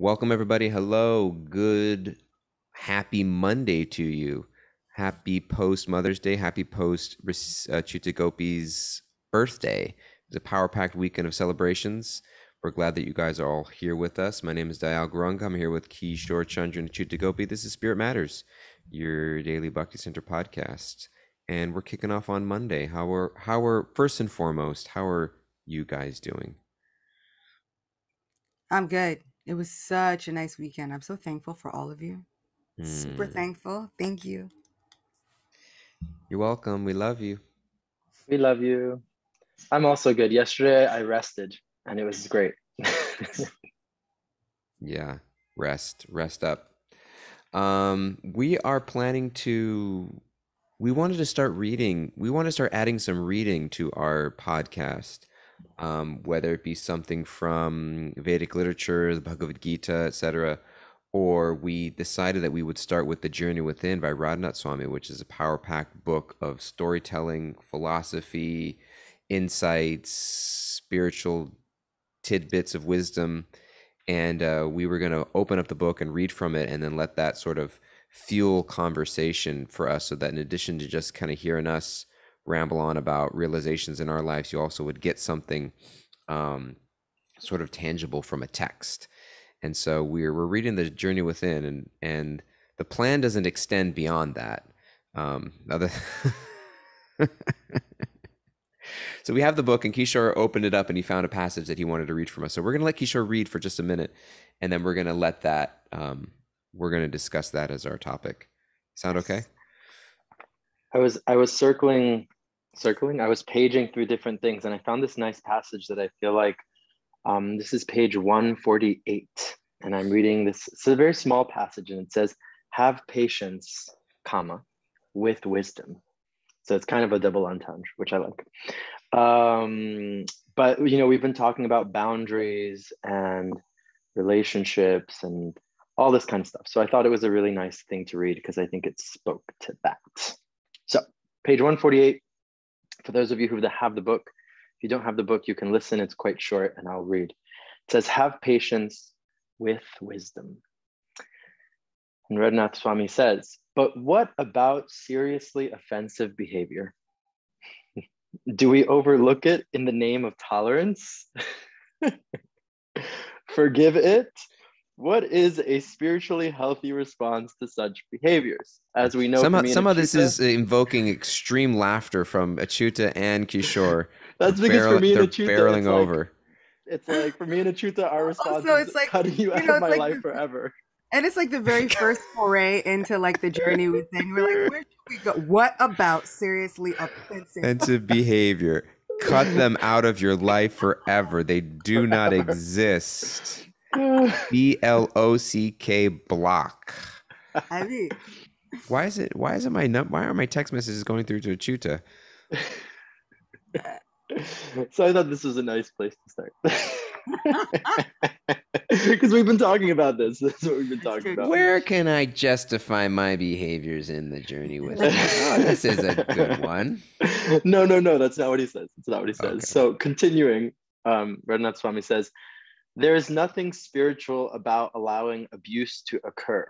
Welcome, everybody. Hello. Good, happy Monday to you. Happy post Mother's Day. Happy post Chuta Gopi's birthday. It's a power packed weekend of celebrations. We're glad that you guys are all here with us. My name is Dayal Gurung. I'm here with Kishore Chandran and Chuta Gopi. This is Spirit Matters, your daily Bhakti Center podcast. And we're kicking off on Monday. First and foremost, how are you guys doing? I'm good. It was such a nice weekend. I'm so thankful for all of you. Super Hmm. thankful. Thank you. You're welcome. We love you. We love you. I'm also good. Yesterday I rested and it was great. Yeah, rest up. We are planning to, we wanted to start reading, we want to start adding some reading to our podcast, whether it be something from Vedic literature, the Bhagavad Gita, etc. Or we decided that we would start with The Journey Within by Radhanath Swami, which is a power-packed book of storytelling, philosophy, insights, spiritual tidbits of wisdom, and we were going to open up the book and read from it and then let that sort of fuel conversation for us, so that in addition to just kind of hearing us ramble on about realizations in our lives, you also would get something sort of tangible from a text. And so we're reading The Journey Within, and the plan doesn't extend beyond that. Other So we have the book, and Kishore opened it up and he found a passage that he wanted to read from us. So we're going to let Kishore read for just a minute, and then we're going to let that, we're going to discuss that as our topic. Sound okay? I was circling, I was paging through different things and I found this nice passage that I feel like this is page 148. And I'm reading this. It's a very small passage and it says, have patience, comma, with wisdom. So it's kind of a double entendre, which I like. But we've been talking about boundaries and relationships and all this kind of stuff. So I thought it was a really nice thing to read because I think it spoke to that. So page 148, for those of you who have the book, if you don't have the book, you can listen. It's quite short and I'll read. It says, have patience with wisdom. And Radhanath Swami says, but what about seriously offensive behavior? Do we overlook it in the name of tolerance? Forgive it? What is a spiritually healthy response to such behaviors? As we know, some of this is invoking extreme laughter from Achyuta and Kishore. That's because for me and Achyuta, barreling over. It's like for me and Achyuta, our response Also, is it's like, cutting you out of my life forever. And it's like the very first foray into like the journey within. We're like, where should we go? What about seriously offensive? Offensive behavior. Cut them out of your life forever. They do not exist. BLOCK block. I mean, why are my text messages going through to Achyuta? So I thought this was a nice place to start. Because we've been talking about this. That's what we've been talking about. Where can I justify my behaviors in the journey with you? Oh, this is a good one. No. That's not what he says. That's not what he says. Okay. So continuing, Radhanath Swami says, there is nothing spiritual about allowing abuse to occur.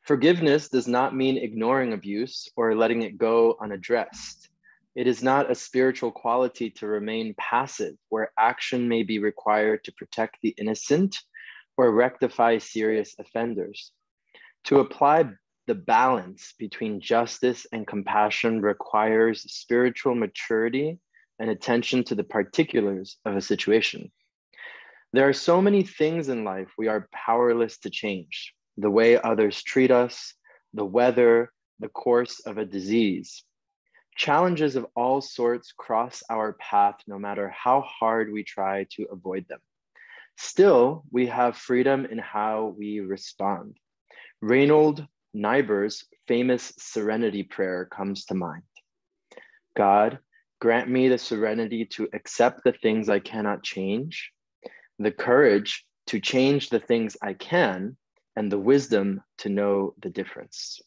Forgiveness does not mean ignoring abuse or letting it go unaddressed. It is not a spiritual quality to remain passive, where action may be required to protect the innocent or rectify serious offenders. To apply the balance between justice and compassion requires spiritual maturity and attention to the particulars of a situation. There are so many things in life we are powerless to change: the way others treat us, the weather, the course of a disease. Challenges of all sorts cross our path no matter how hard we try to avoid them. Still, we have freedom in how we respond. Reynold Niebuhr's famous serenity prayer comes to mind. God, grant me the serenity to accept the things I cannot change, the courage to change the things I can, and the wisdom to know the difference.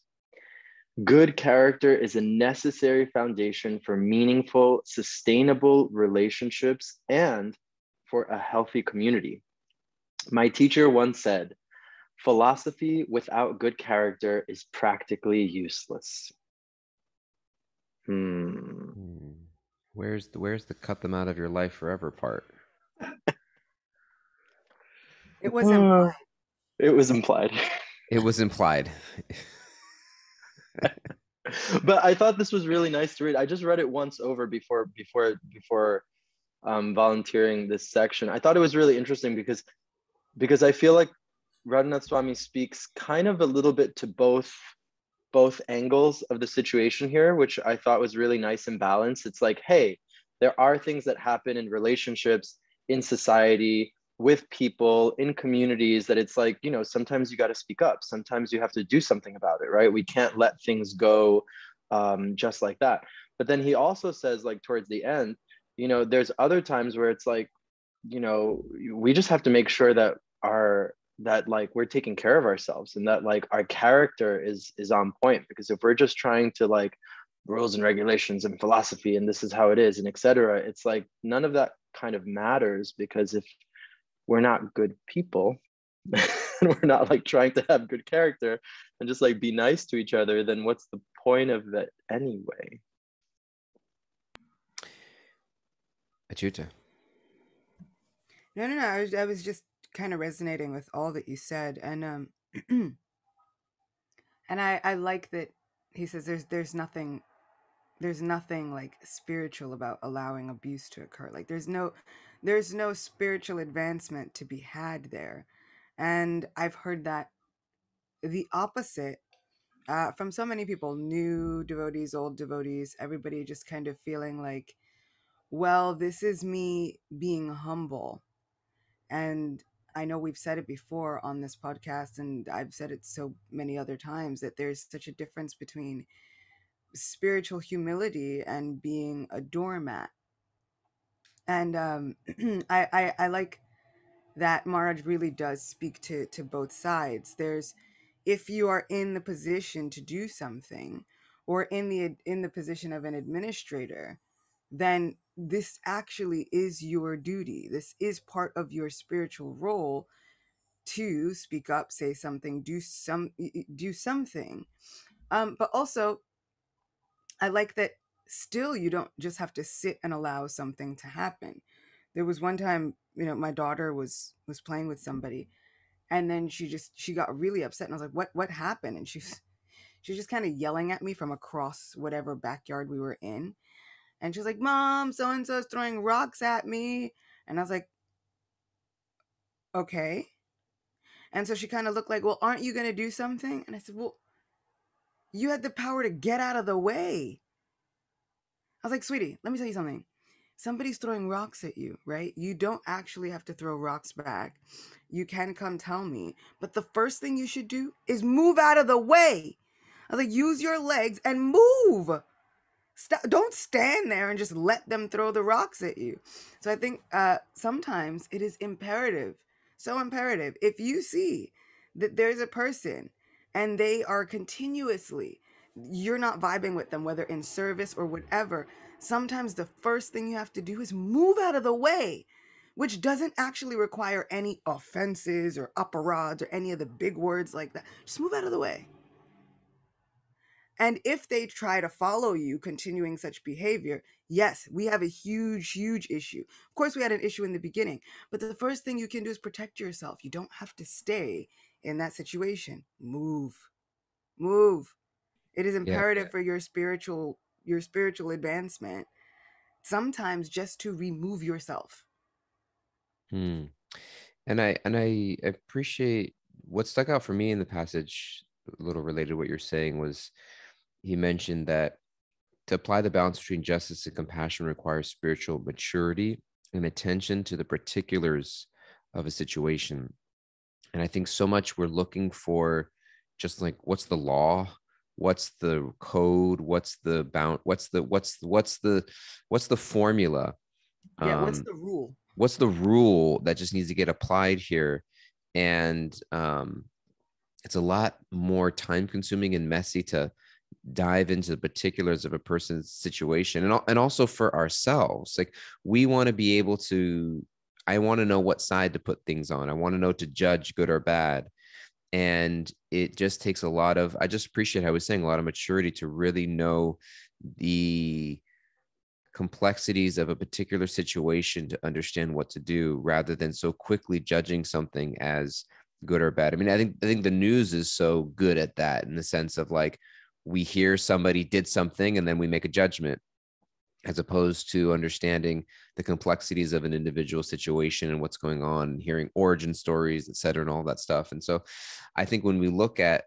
Good character is a necessary foundation for meaningful, sustainable relationships and for a healthy community. My teacher once said, philosophy without good character is practically useless. Where's the cut them out of your life forever part? It was implied. It was implied. It was implied. But I thought this was really nice to read. I just read it once over before volunteering this section. I thought it was really interesting because I feel like Radhanath Swami speaks kind of a little bit to both angles of the situation here, which I thought was really nice and balanced. It's like, hey, there are things that happen in relationships, in society, with people, in communities, that it's like, you know, sometimes you got to speak up. Sometimes you have to do something about it, right? We can't let things go just like that. But then he also says, like, towards the end, you know, there's other times where it's like, you know, we just have to make sure that like we're taking care of ourselves, and that like our character is on point. Because if we're just trying to like rules and regulations and philosophy and this is how it is and etc., it's like none of that kind of matters, because if we're not good people and we're not like trying to have good character and just like be nice to each other, then what's the point of it anyway? Achyuta. No. I was just kind of resonating with all that you said, and and I like that he says there's nothing like spiritual about allowing abuse to occur. Like there's no spiritual advancement to be had there, and I've heard that the opposite from so many people, new devotees, old devotees, everybody just kind of feeling like, well, this is me being humble. And I know we've said it before on this podcast, and I've said it so many other times, that there's such a difference between spiritual humility and being a doormat. And I like that Maharaj really does speak to both sides. There's, if you are in the position to do something, or in the position of an administrator, then this actually is your duty. This is part of your spiritual role, to speak up, say something, do something. But also, I like that still you don't just have to sit and allow something to happen. There was one time, you know, my daughter was playing with somebody, and then she got really upset, and I was like, what happened? And she's just kind of yelling at me from across whatever backyard we were in. And she was like, Mom, so and so is throwing rocks at me. And I was like, okay. And so she kind of looked like, well, aren't you going to do something? And I said, well, you had the power to get out of the way. I was like, sweetie, let me tell you something. Somebody's throwing rocks at you, right? You don't actually have to throw rocks back. You can come tell me. But the first thing you should do is move out of the way. I was like, use your legs and move. Don't stand there and just let them throw the rocks at you. So I think sometimes it is imperative, so imperative, if you see that there's a person and they are continuously, you're not vibing with them, whether in service or whatever, sometimes the first thing you have to do is move out of the way, which doesn't actually require any offenses or upperods or any of the big words like that. Just move out of the way. And if they try to follow you, continuing such behavior, yes, we have a huge, huge issue. Of course, we had an issue in the beginning, but the first thing you can do is protect yourself. You don't have to stay in that situation. Move. It is imperative for your spiritual advancement, sometimes just to remove yourself. And I appreciate what stuck out for me in the passage, a little related to what you're saying, was he mentioned that to apply the balance between justice and compassion requires spiritual maturity and attention to the particulars of a situation. And I think so much we're looking for just like, what's the law? What's the code? What's the formula? Yeah, what's the rule? What's the rule that just needs to get applied here? And it's a lot more time consuming and messy to dive into the particulars of a person's situation, and also for ourselves. Like, we want to be able to I want to know what side to put things on. I want to know to judge good or bad. And it just takes a lot of, I just appreciate how I was saying, a lot of maturity to really know the complexities of a particular situation to understand what to do rather than so quickly judging something as good or bad. I mean, I think the news is so good at that, in the sense of like, we hear somebody did something and then we make a judgment, as opposed to understanding the complexities of an individual situation and what's going on, and hearing origin stories, et cetera, and all that stuff. And so I think when we look at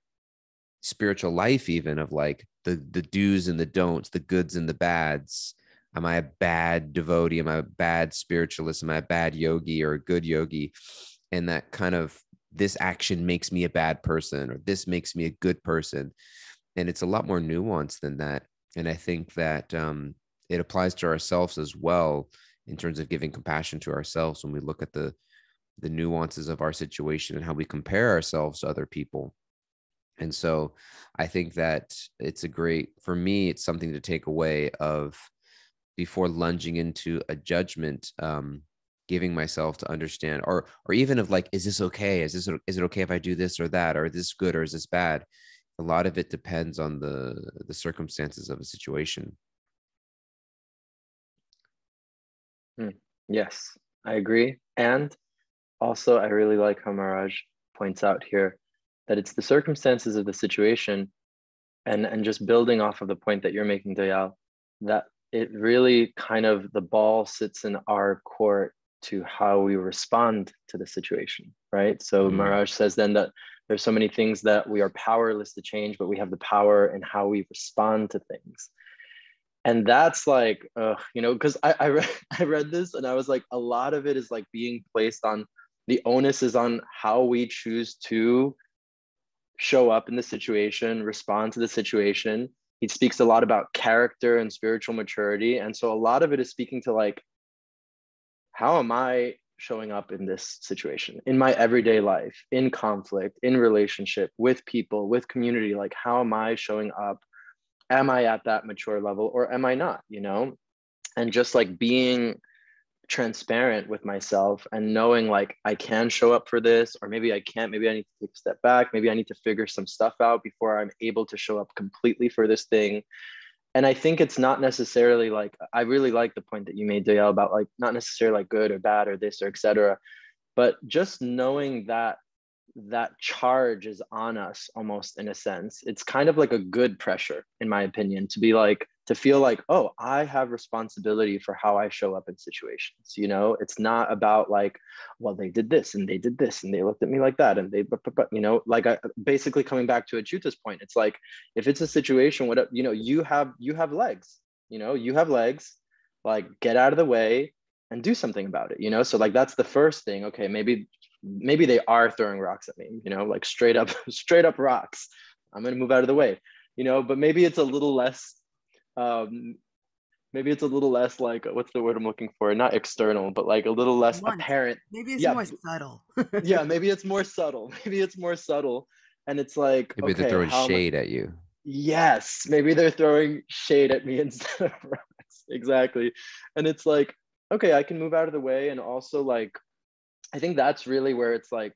spiritual life, even of like the do's and the don'ts, the goods and the bads, am I a bad devotee, am I a bad spiritualist, am I a bad yogi or a good yogi, and that kind of, this action makes me a bad person or this makes me a good person. And it's a lot more nuanced than that. And I think that it applies to ourselves as well, in terms of giving compassion to ourselves when we look at the nuances of our situation and how we compare ourselves to other people. And so I think that it's a great, for me, it's something to take away of, before lunging into a judgment, giving myself to understand, or even of like, is this okay? Is it okay if I do this or that? Or is this good or is this bad? A lot of it depends on the circumstances of a situation. Yes, I agree. And also, I really like how Maraj points out here that it's the circumstances of the situation, and just building off of the point that you're making, Dayal, that it really kind of, the ball sits in our court to how we respond to the situation, right? So Maraj says then that there's so many things that we are powerless to change, but we have the power in how we respond to things. And that's like, because I read this and I was like, a lot of it is like being placed on, the onus is on how we choose to show up in the situation, respond to the situation. He speaks a lot about character and spiritual maturity. And so a lot of it is speaking to like, how am I showing up in this situation, in my everyday life, in conflict, in relationship, with people, with community? Like, how am I showing up? Am I at that mature level or am I not, And just like being transparent with myself and knowing like I can show up for this, or maybe I can't, maybe I need to take a step back, maybe I need to figure some stuff out before I'm able to show up completely for this thing. And I think it's not necessarily like, I really like the point that you made, Dayal, about like not necessarily like good or bad or this or etc., but just knowing that that charge is on us, almost, in a sense. It's kind of like a good pressure, in my opinion, to be like, to feel like, oh, I have responsibility for how I show up in situations. It's not about like, well, they did this and they did this and they looked at me like that and they but like, basically coming back to Achuta's point, it's like, if it's a situation, what you have legs, you have legs, like, get out of the way and do something about it. So like, that's the first thing. Okay, maybe they are throwing rocks at me, like straight up straight up rocks. I'm going to move out of the way, but maybe it's a little less, maybe it's a little less like, what's the word I'm looking for? Not external, but like a little less apparent. Maybe it's Yeah. more subtle. Yeah. Maybe it's more subtle. And it's like, Maybe they're okay, throwing how am I? shade at you. Yes. Maybe they're throwing shade at me instead of rocks. Exactly. And it's like, okay, I can move out of the way. And also like, I think that's really where it's like,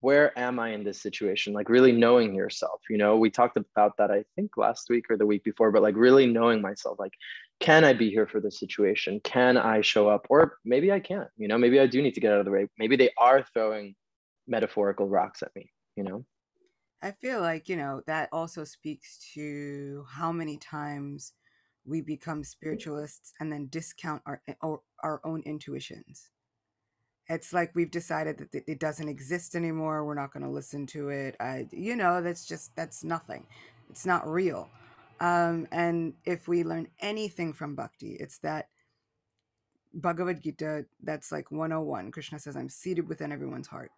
where am I in this situation? Like really knowing yourself, we talked about that, I think last week or the week before, but like really knowing myself, like, can I be here for this situation? Can I show up? Or maybe I can't, maybe I do need to get out of the way. Maybe they are throwing metaphorical rocks at me. I feel like, that also speaks to how many times we become spiritualists and then discount our own intuitions. It's like we've decided that it doesn't exist anymore. We're not going to listen to it. That's nothing. It's not real. And if we learn anything from Bhakti, it's that Bhagavad Gita, that's like 101. Krishna says, I'm seated within everyone's heart.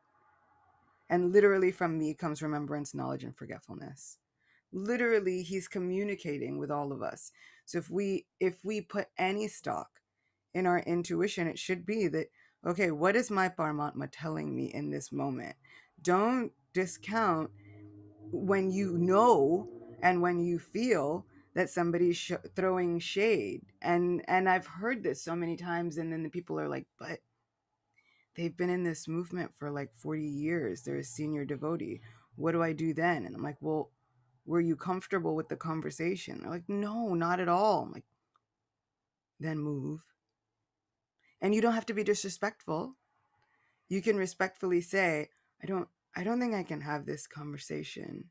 And literally from me comes remembrance, knowledge, and forgetfulness. Literally, he's communicating with all of us. So if we put any stock in our intuition, it should be that, okay, what is my Paramatma telling me in this moment? Don't discount when you know and when you feel that somebody's throwing shade. And I've heard this so many times, and then the people are like, but they've been in this movement for like 40 years. They're a senior devotee. What do I do then? And I'm like, well, were you comfortable with the conversation? They're like, no, not at all. I'm like, then move. And you don't have to be disrespectful. You can respectfully say, I don't think I can have this conversation,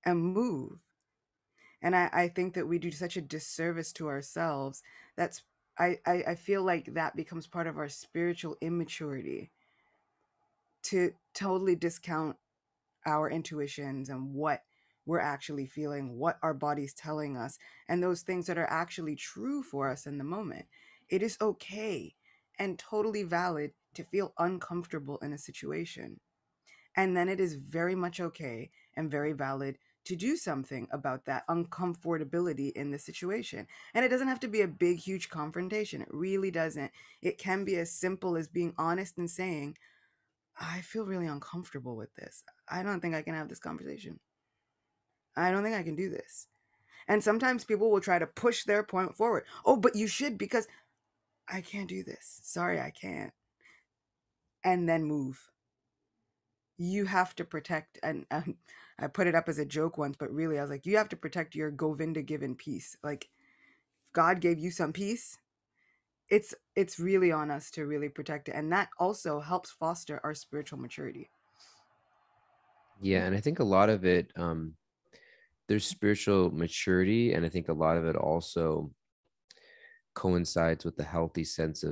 and move. And I think that we do such a disservice to ourselves. That's I feel like that becomes part of our spiritual immaturity, to totally discount our intuitions and what we're actually feeling, what our body's telling us, and those things that are actually true for us in the moment. It is okay and totally valid to feel uncomfortable in a situation. And then it is very much okay and very valid to do something about that uncomfortability in the situation. And it doesn't have to be a big, huge confrontation. It really doesn't. It can be as simple as being honest and saying, I feel really uncomfortable with this. I don't think I can have this conversation. I don't think I can do this. And sometimes people will try to push their point forward. Oh, but you should, because I can't do this. Sorry, I can't. And then move. You have to protect, and I put it up as a joke once, but really I was like, you have to protect your Govinda given peace. Like, if God gave you some peace, it's really on us to really protect it. And that also helps foster our spiritual maturity. Yeah, and I think a lot of it, there's spiritual maturity, and I think a lot of it also coincides with the healthy sense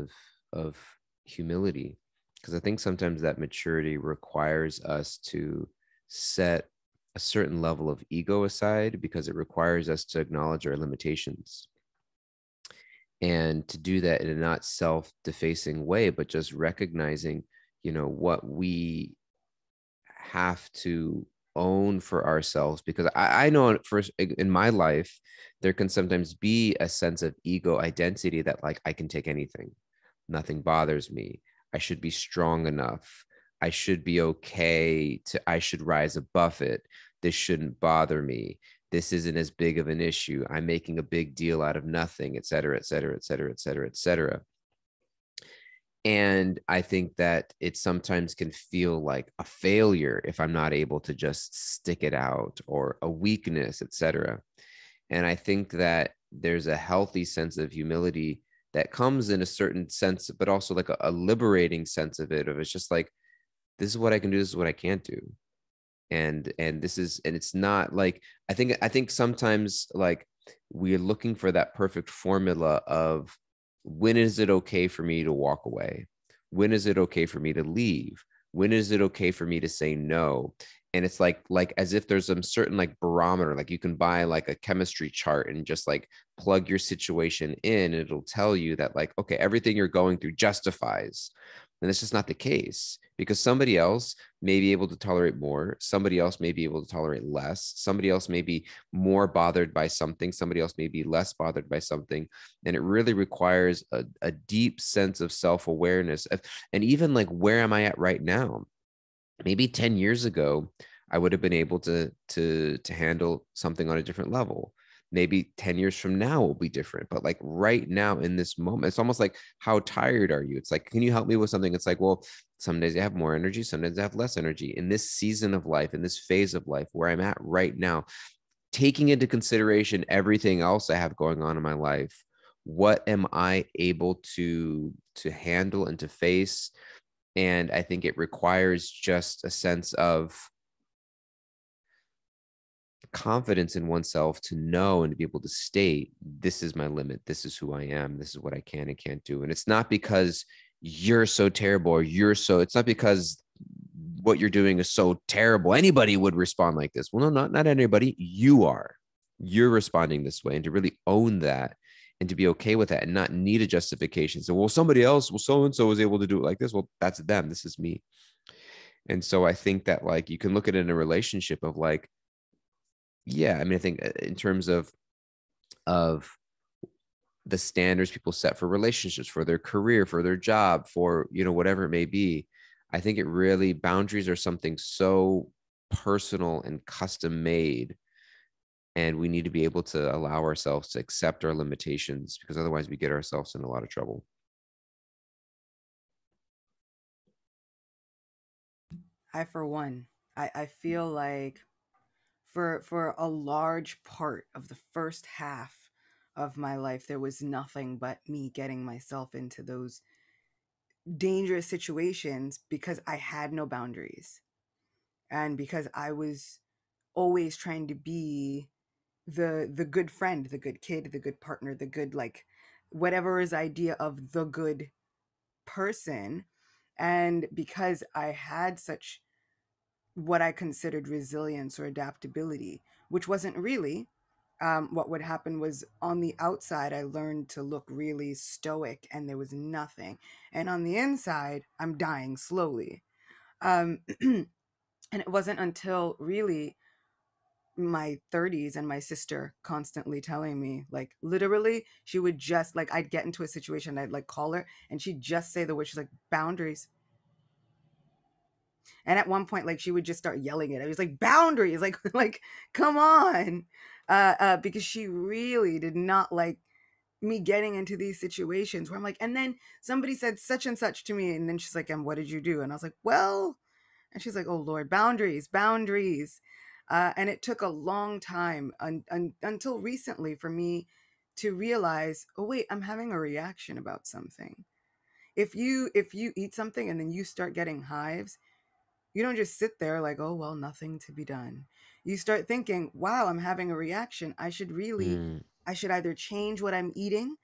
of humility, because I think sometimes that maturity requires us to set a certain level of ego aside, because it requires us to acknowledge our limitations, and to do that in a not self-defacing way, but just recognizing, what we have to own for ourselves. Because I know first in my life, there can sometimes be a sense of ego identity that, like, I can take anything, nothing bothers me, I should be strong enough, I should be okay, I should rise above it, this shouldn't bother me, this isn't as big of an issue, I'm making a big deal out of nothing, et cetera, et cetera, et cetera, et cetera, et cetera. And I think that it sometimes can feel like a failure if I'm not able to just stick it out, or a weakness, etc. And I think that there's a healthy sense of humility that comes in a certain sense, but also like a liberating sense of it, of it's just like, this is what I can do, this is what I can't do. And this is, and it's not like, I think sometimes, like, we're looking for that perfect formula of, when is it okay for me to walk away, when is it okay for me to leave, when is it okay for me to say no. And it's like as if there's some certain like barometer, like you can buy like a chemistry chart and just like plug your situation in, and it'll tell you that, like, okay, everything you're going through justifies. And it's just not the case, because somebody else may be able to tolerate more, somebody else may be able to tolerate less, somebody else may be more bothered by something, somebody else may be less bothered by something. And it really requires a deep sense of self-awareness. And even like, where am I at right now? Maybe 10 years ago, I would have been able to handle something on a different level. Maybe 10 years from now will be different. But like right now in this moment, it's almost like, how tired are you? It's like, can you help me with something? It's like, well, some days I have more energy, some days I have less energy. In this season of life, in this phase of life where I'm at right now, taking into consideration everything else I have going on in my life, what am I able to handle and to face? And I think it requires just a sense of confidence in oneself to know and to be able to state, this is my limit, this is who I am, this is what I can and can't do. And it's not because you're so terrible, or it's not because what you're doing is so terrible anybody would respond like this. Well, no, not anybody. You're responding this way, and to really own that, and to be okay with that, and not need a justification. So, well, somebody else, well, so and so was able to do it like this. Well, that's them, this is me. And so I think that, like, you can look at it in a relationship of like, yeah, I mean, I think in terms of the standards people set for relationships, for their career, for their job, for, whatever it may be, I think it really, boundaries are something so personal and custom made, and we need to be able to allow ourselves to accept our limitations, because otherwise we get ourselves in a lot of trouble. I for one, I feel like for a large part of the first half of my life, there was nothing but me getting myself into those dangerous situations because I had no boundaries, and because I was always trying to be the good friend, the good kid, the good partner, the good, like, whatever is idea of the good person. And because I had such what I considered resilience or adaptability, which wasn't really, what would happen was, on the outside, I learned to look really stoic and there was nothing. And on the inside, I'm dying slowly. And it wasn't until really my 30s and my sister constantly telling me, like, literally, she would just, like, I'd get into a situation, I'd like call her and she'd just say the word, she's like, boundaries. And at one point, like, she would just start yelling at it. It was like, boundaries, like, like, come on. Because she really did not like me getting into these situations where I'm like, and then somebody said such and such to me. And then she's like, and what did you do? And I was like, well, and she's like, oh Lord, boundaries, boundaries. And it took a long time until recently for me to realize, oh wait, I'm having a reaction about something. If you eat something and then you start getting hives, you don't just sit there like, oh, well, nothing to be done. You start thinking, wow, I'm having a reaction. Mm, I should either change what I'm eating.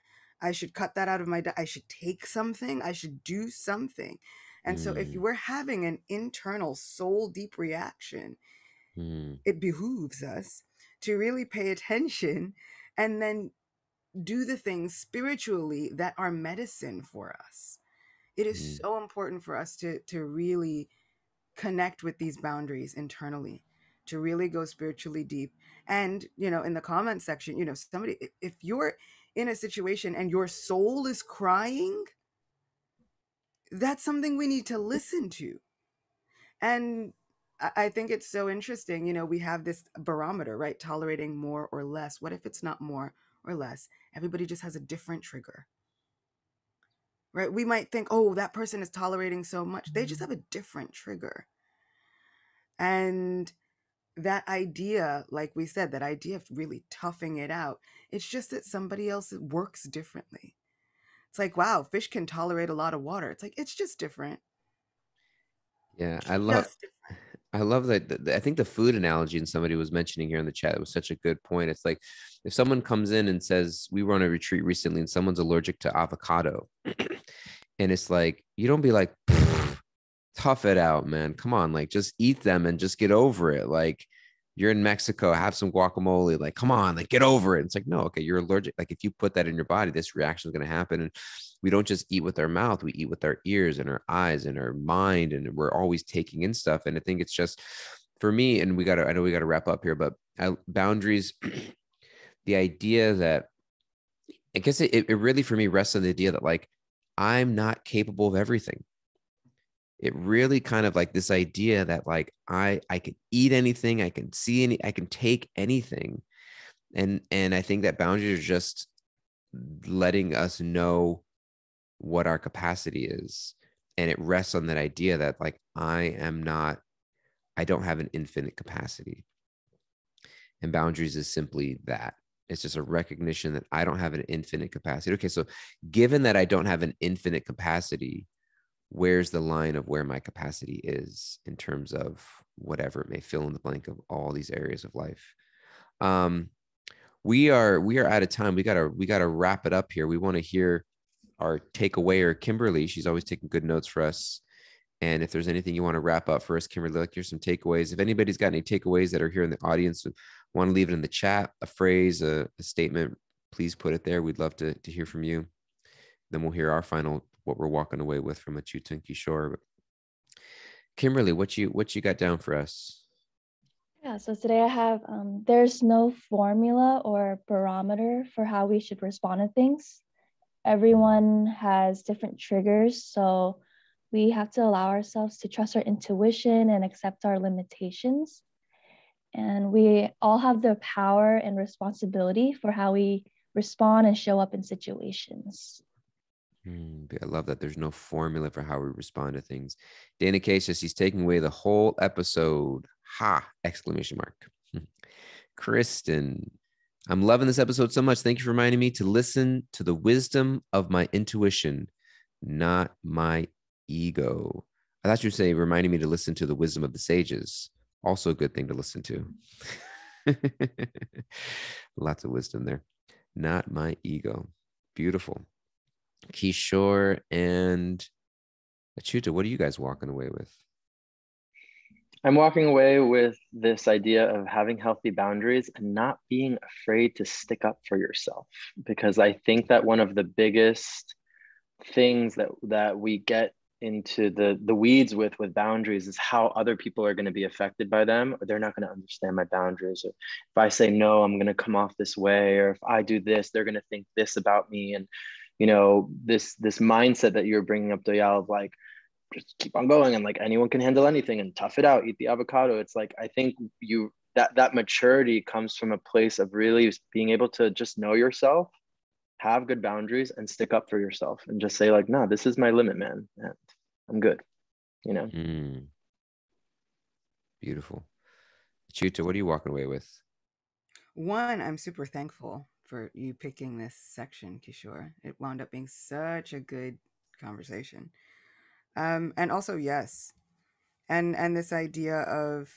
I should cut that out of my diet. I should take something. I should do something. And so if you mm, were having an internal soul deep reaction, mm, it behooves us to really pay attention and then do the things spiritually that are medicine for us. It is mm. so important for us to really connect with these boundaries internally, to really go spiritually deep. And in the comment section, somebody, if you're in a situation and your soul is crying, that's something we need to listen to. And I think it's so interesting. We have this barometer, right? Tolerating more or less. What if it's not more or less? Everybody just has a different trigger, right? We might think, oh, that person is tolerating so much, they just have a different trigger. And that idea, like we said, that idea of really toughing it out, it's just that somebody else works differently. It's like, wow, fish can tolerate a lot of water. It's like, it's just different. Yeah, Just different. I love that. I think the food analogy and somebody was mentioning here in the chat, it was such a good point. It's like if someone comes in and says, we were on a retreat recently and someone's allergic to avocado. And it's like, you don't be like, tough it out, man. Come on, like just eat them and just get over it. Like you're in Mexico, have some guacamole. Like, come on, like get over it. It's like, no, okay, you're allergic. Like if you put that in your body, this reaction is going to happen. And we don't just eat with our mouth, we eat with our ears and our eyes and our mind. And we're always taking in stuff. And I think it's just for me, and I know we got to wrap up here, but boundaries, the idea that I guess it really for me rests on the idea that like I'm not capable of everything. It really kind of like this idea that like I can eat anything, I can see any, I can take anything. And I think that boundaries are just letting us know what our capacity is. And it rests on that idea that like I don't have an infinite capacity. And boundaries is simply that. It's just a recognition that I don't have an infinite capacity. Okay, so given that I don't have an infinite capacity, where's the line of where my capacity is in terms of whatever it may fill in the blank of all these areas of life. Um, we are out of time. We gotta wrap it up here. We want to hear our takeaway or Kimberly. She's always taking good notes for us. And if there's anything you want to wrap up for us, Kimberly, like here's some takeaways. If anybody's got any takeaways that are here in the audience, want to leave it in the chat, a phrase, a statement, please put it there. We'd love to hear from you. Then we'll hear our final, what we're walking away with from a Chutunki Shore. But Kimberly, what you got down for us? Yeah, so today I have there's no formula or barometer for how we should respond to things. Everyone has different triggers, so we have to allow ourselves to trust our intuition and accept our limitations. And we all have the power and responsibility for how we respond and show up in situations. I love that there's no formula for how we respond to things. Dana K says he's taking away the whole episode. Ha! Exclamation mark. Kristen, I'm loving this episode so much. Thank you for reminding me to listen to the wisdom of my intuition, not my ego. I thought you would say reminding me to listen to the wisdom of the sages. Also a good thing to listen to. Lots of wisdom there. Not my ego. Beautiful. Kishore and Achyuta, what are you guys walking away with? I'm walking away with this idea of having healthy boundaries and not being afraid to stick up for yourself, because I think that one of the biggest things that we get into the weeds with boundaries is how other people are going to be affected by them, or they're not going to understand my boundaries. Or if I say no, I'm going to come off this way, or if I do this, they're going to think this about me. And this mindset that you're bringing up, Doyal, of like, just keep on going, and like anyone can handle anything and tough it out, eat the avocado. It's like, I think that maturity comes from a place of really being able to just know yourself, have good boundaries, and stick up for yourself, and just say like, no, this is my limit, man, and I'm good. Beautiful. Chuta, what are you walking away with? One, I'm super thankful for you picking this section, Kishore. It wound up being such a good conversation. And also, yes, and this idea of,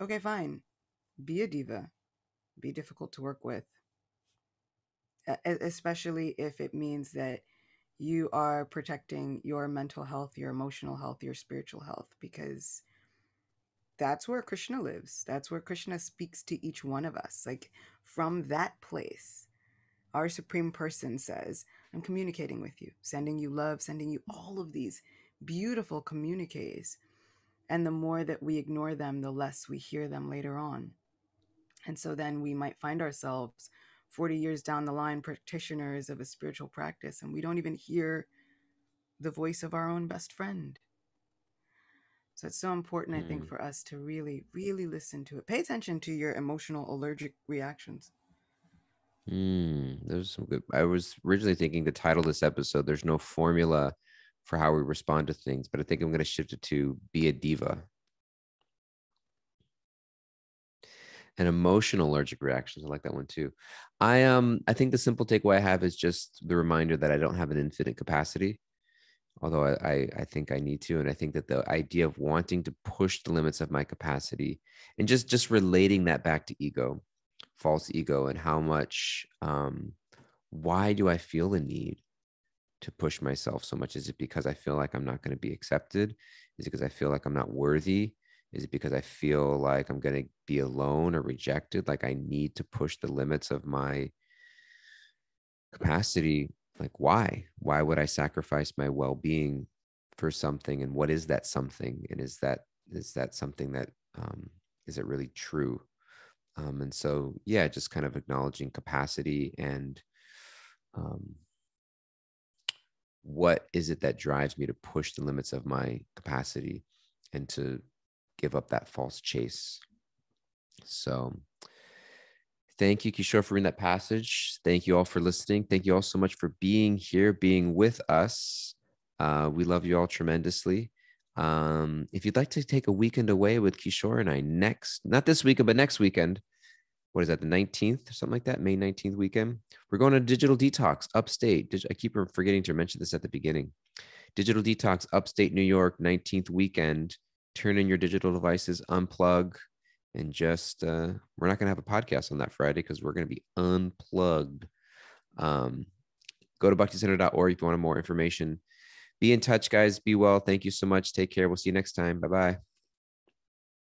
okay, fine, be a diva, be difficult to work with, especially if it means that you are protecting your mental health, your emotional health, your spiritual health, because that's where Krishna lives. That's where Krishna speaks to each one of us. Like, from that place, our Supreme Person says, I'm communicating with you, sending you love, sending you all of these beautiful communiques. And the more that we ignore them, the less we hear them later on. And so then we might find ourselves 40 years down the line, practitioners of a spiritual practice, and we don't even hear the voice of our own best friend. So it's so important, I think, for us to really, really listen to it. Pay attention to your emotional allergic reactions. There's some good. I was originally thinking to title this episode, there's no formula for how we respond to things, but I think I'm going to shift it to be a diva. And emotional allergic reactions. I like that one too. I think the simple takeaway I have is just the reminder that I don't have an infinite capacity, although I think I need to. And I think that the idea of wanting to push the limits of my capacity and just relating that back to ego, false ego, and how much, why do I feel the need to push myself so much? Is it because I feel like I'm not going to be accepted? Is it because I feel like I'm not worthy? Is it because I feel like I'm going to be alone or rejected? Like I need to push the limits of my capacity. Like why would I sacrifice my well-being for something? And what is that something? And is that something that, is it really true? And so, yeah, just kind of acknowledging capacity and, what is it that drives me to push the limits of my capacity and to give up that false chase. So thank you, Kishore, for reading that passage. Thank you all for listening. Thank you all so much for being here, being with us. We love you all tremendously. If you'd like to take a weekend away with Kishore and I not this weekend, but next weekend, what is that, the 19th or something like that? May 19th weekend. We're going to digital detox upstate. I keep forgetting to mention this at the beginning. Digital detox upstate New York, 19th weekend. Turn in your digital devices, unplug, and just, we're not going to have a podcast on that Friday because we're going to be unplugged. Go to bhakticenter.org if you want more information. Be in touch, guys. Be well. Thank you so much. Take care. We'll see you next time. Bye-bye.